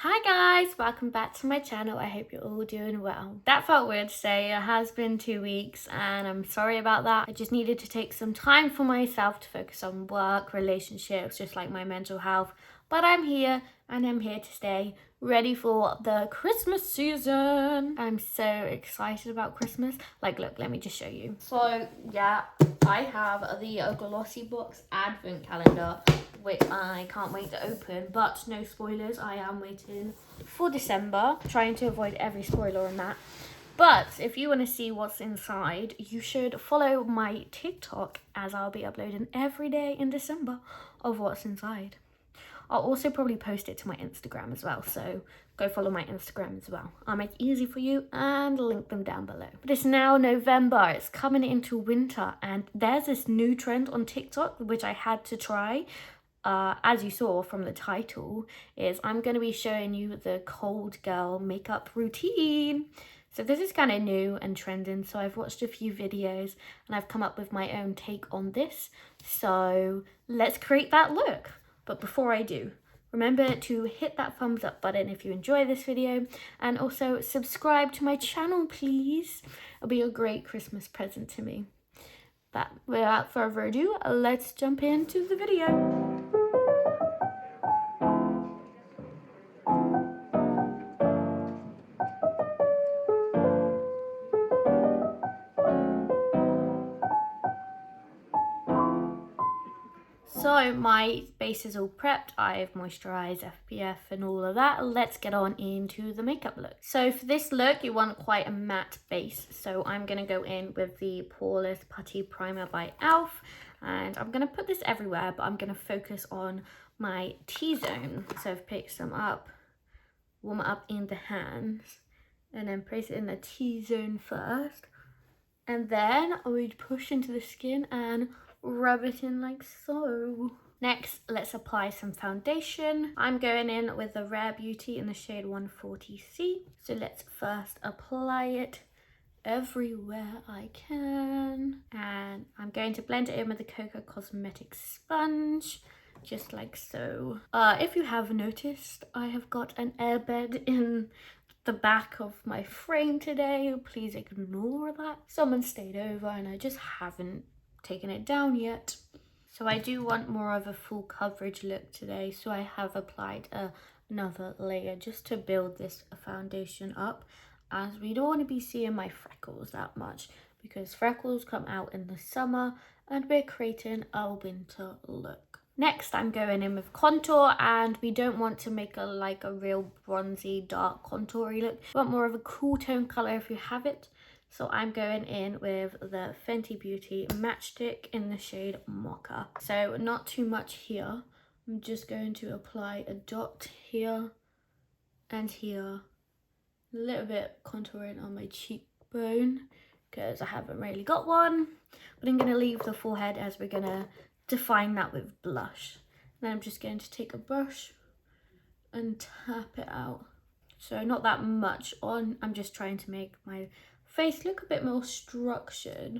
Hi guys, welcome back to my channel. I hope you're all doing well. That felt weird to say. It has been 2 weeks and I'm sorry about that. I just needed to take some time for myself to focus on work, relationships, just like my mental health. But I'm here and I'm here to stay, ready for the Christmas season. I'm so excited about Christmas. Like, look, let me just show you. So yeah, I have the Glossy Box Advent Calendar, which I can't wait to open, but no spoilers. I am waiting for December, trying to avoid every spoiler on that. But if you want to see what's inside, you should follow my TikTok, as I'll be uploading every day in December of what's inside. I'll also probably post it to my Instagram as well, so go follow my Instagram as well. I'll make it easy for you and link them down below. But it's now November, it's coming into winter, and there's this new trend on TikTok which I had to try. As you saw from the title, is I'm going to be showing you the cold girl makeup routine. So this is kind of new and trending, so I've watched a few videos and I've come up with my own take on this. So let's create that look. But before I do, remember to hit that thumbs up button if you enjoy this video, and also subscribe to my channel, please. It'll be a great Christmas present to me. But without further ado, let's jump into the video. So my base is all prepped, I've moisturised, SPF and all of that. Let's get on into the makeup look. So for this look, you want quite a matte base. So I'm going to go in with the Poreless Putty Primer by e.l.f. And I'm going to put this everywhere, but I'm going to focus on my T-zone. So I've picked some up, warm it up in the hands, and then place it in the T-zone first. And then I would push into the skin and rub it in like so. Next, let's apply some foundation. I'm going in with the Rare Beauty in the shade 140C. So let's first apply it everywhere I can. And I'm going to blend it in with the Cocoa Cosmetics sponge, just like so. If you have noticed, I have got an airbed in the back of my frame today. Please ignore that. Someone stayed over and I just haven't taken it down yet. So I do want more of a full coverage look today, so I have applied another layer just to build this foundation up, as we don't want to be seeing my freckles that much, because freckles come out in the summer and we're creating a winter look. Next, I'm going in with contour, and we don't want to make a real bronzy, dark contoury look. We want more of a cool tone color if you have it. So I'm going in with the Fenty Beauty Matchstick in the shade Mocha. So not too much here. I'm just going to apply a dot here and here. A little bit contouring on my cheekbone because I haven't really got one. But I'm going to leave the forehead as we're going to define that with blush. Then I'm just going to take a brush and tap it out. So not that much on. I'm just trying to make my face look a bit more structured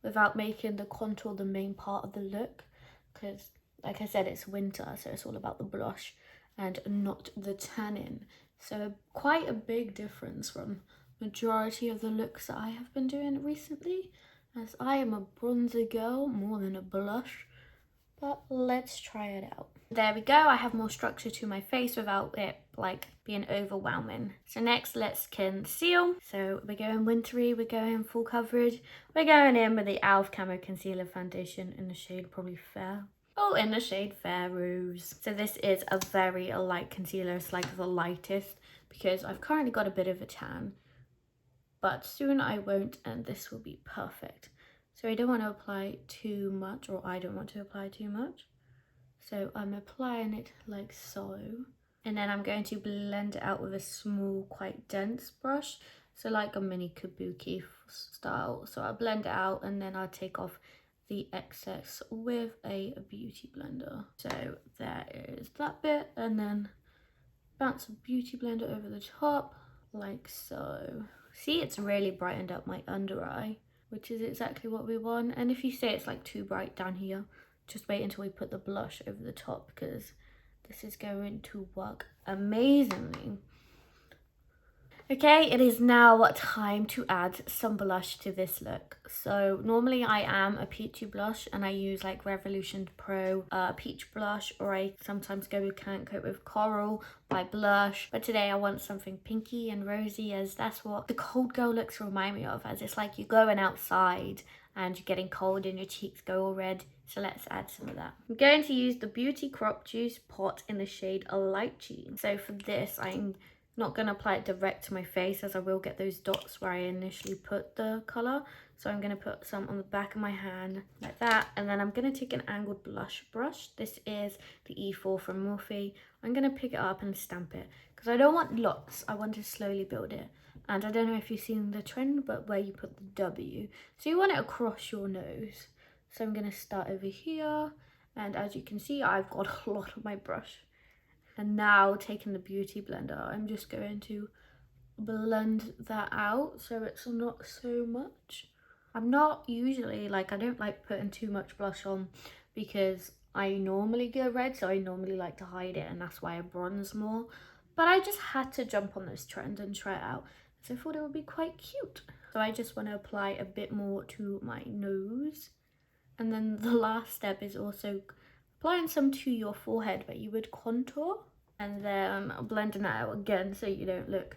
without making the contour the main part of the look, because like I said, it's winter, so it's all about the blush and not the tanning. So quite a big difference from majority of the looks that I have been doing recently, as I am a bronzer girl more than a blush. But let's try it out. There we go, I have more structure to my face without it like being overwhelming. So next, let's conceal. So we're going wintry, we're going full coverage. We're going in with the e.l.f. Camo Concealer Foundation in the shade probably Fair. Oh, in the shade Fair Rose. So this is a very light concealer. It's like the lightest because I've currently got a bit of a tan, but soon I won't, and this will be perfect. So I don't want to apply too much, or I don't want to apply too much. So I'm applying it like so. And then I'm going to blend it out with a small, quite dense brush. So like a mini kabuki style. So I'll blend it out and then I'll take off the excess with a beauty blender. So there is that bit, and then bounce a beauty blender over the top like so. See, it's really brightened up my under eye, which is exactly what we want. And if you say it's like too bright down here, just wait until we put the blush over the top, because This is going to work amazingly. Okay, it is now time to add some blush to this look. So normally I am a peachy blush and I use like Revolution Pro peach blush, or I sometimes go with Can't Cope with Coral by Blush. But today I want something pinky and rosy, as that's what the cold girl looks remind me of, as it's like you're going outside and you're getting cold and your cheeks go all red. So let's add some of that. I'm going to use the Beauty Crop Juice pot in the shade Lychee. So for this, I'm not going to apply it direct to my face, as I will get those dots where I initially put the colour. So I'm going to put some on the back of my hand like that, and then I'm going to take an angled blush brush. This is the E4 from Morphe. I'm going to pick it up and stamp it because I don't want lots, I want to slowly build it. And I don't know if you've seen the trend, but where you put the W, so you want it across your nose. So I'm going to start over here, and as you can see, I've got a lot on my brush. And now taking the Beauty Blender, I'm just going to blend that out so it's not so much. I'm not usually like, I don't like putting too much blush on because I normally go red, so I normally like to hide it, and that's why I bronze more. But I just had to jump on this trend and try it out, so I thought it would be quite cute. So I just want to apply a bit more to my nose. And then the last step is also applying some to your forehead where you would contour, and then blending that out again so you don't look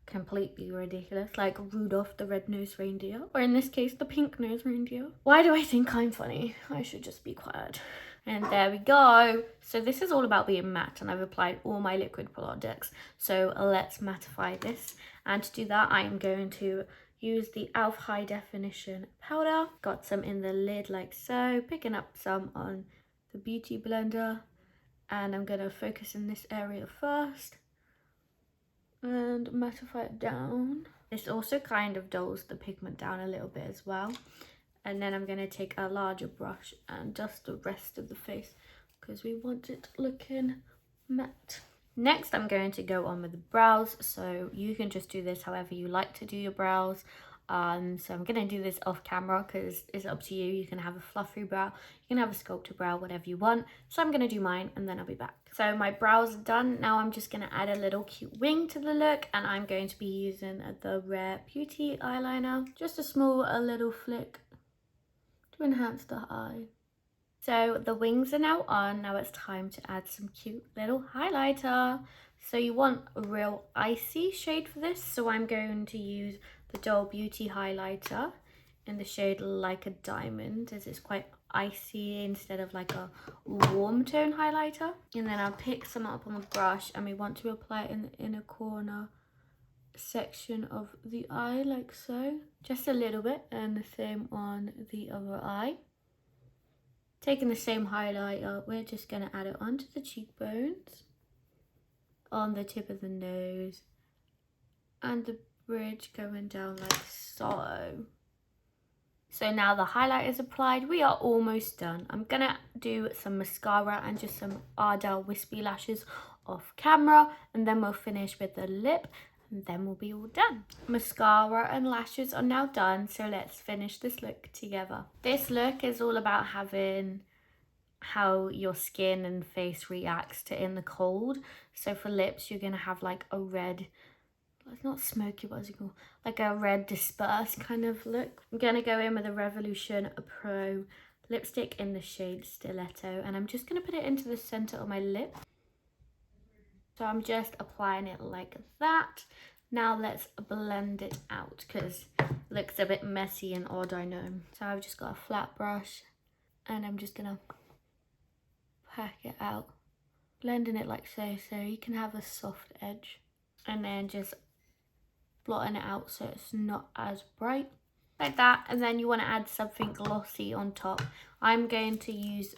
completely ridiculous like Rudolph the red-nosed reindeer, or in this case the pink-nosed reindeer. Why do I think I'm funny? I should just be quiet. And there we go. So this is all about being matte, and I've applied all my liquid products. So let's mattify this, and to do that I am going to use the e.l.f. High Definition powder. Got some in the lid like so, picking up some on the Beauty Blender, and I'm going to focus in this area first and mattify it down. This also kind of dulls the pigment down a little bit as well. And then I'm going to take a larger brush and dust the rest of the face because we want it looking matte. Next, I'm going to go on with the brows. So you can just do this however you like to do your brows. So I'm going to do this off camera because it's up to you. You can have a fluffy brow, you can have a sculpted brow, whatever you want. So I'm going to do mine and then I'll be back. So my brows are done. Now I'm just going to add a little cute wing to the look, and I'm going to be using the Rare Beauty eyeliner. Just a small little flick to enhance the eye. So the wings are now on. Now it's time to add some cute little highlighter. So you want a real icy shade for this. So I'm going to use the Doll Beauty highlighter in the shade Like a Diamond, as it's quite icy instead of like a warm tone highlighter. And then I'll pick some up on the brush, and we want to apply it in the inner corner section of the eye like so, just a little bit, and the same on the other eye. Taking the same highlighter, we're just going to add it onto the cheekbones, on the tip of the nose, and the bridge going down like so. So now the highlight is applied, we are almost done. I'm going to do some mascara and just some Ardell wispy lashes off camera, and then we'll finish with the lip, and then we'll be all done. Mascara and lashes are now done, so let's finish this look together. This look is all about having how your skin and face reacts to in the cold. So for lips, you're gonna have like a red, it's not smoky, what is it called? Like a red dispersed kind of look. I'm gonna go in with a Revolution Pro lipstick in the shade Stiletto, and I'm just gonna put it into the center of my lip. So I'm just applying it like that. Now let's blend it out because it looks a bit messy and odd, I know. So I've just got a flat brush, and I'm just gonna pack it out, blending it like so, so you can have a soft edge, and then just blotting it out so it's not as bright like that. And then you want to add something glossy on top. I'm going to use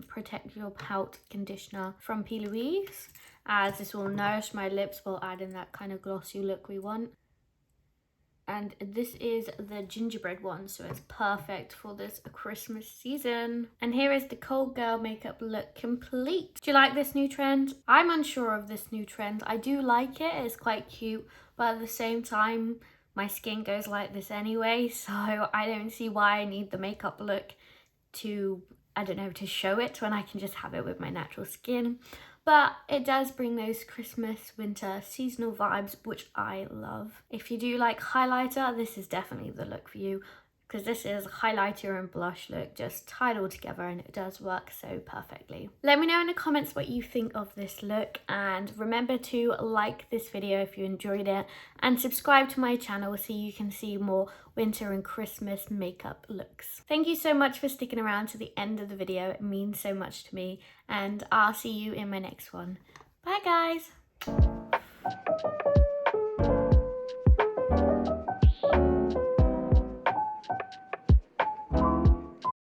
Protect Your Pout conditioner from P. Louise, as this will nourish my lips while adding that kind of glossy look we want. And this is the gingerbread one, so it's perfect for this Christmas season. And here is the cold girl makeup look complete. Do you like this new trend? I'm unsure of this new trend. I do like it, it's quite cute, but at the same time, my skin goes like this anyway, so I don't see why I need the makeup look to, I don't know, to show it when I can just have it with my natural skin. but it does bring those Christmas, winter, seasonal vibes, which I love. If you do like highlighter, this is definitely the look for you, because this is highlighter and blush look just tied all together, and it does work so perfectly. Let me know in the comments what you think of this look, and remember to like this video if you enjoyed it, and subscribe to my channel so you can see more winter and Christmas makeup looks. Thank you so much for sticking around to the end of the video. It means so much to me, and I'll see you in my next one. Bye guys!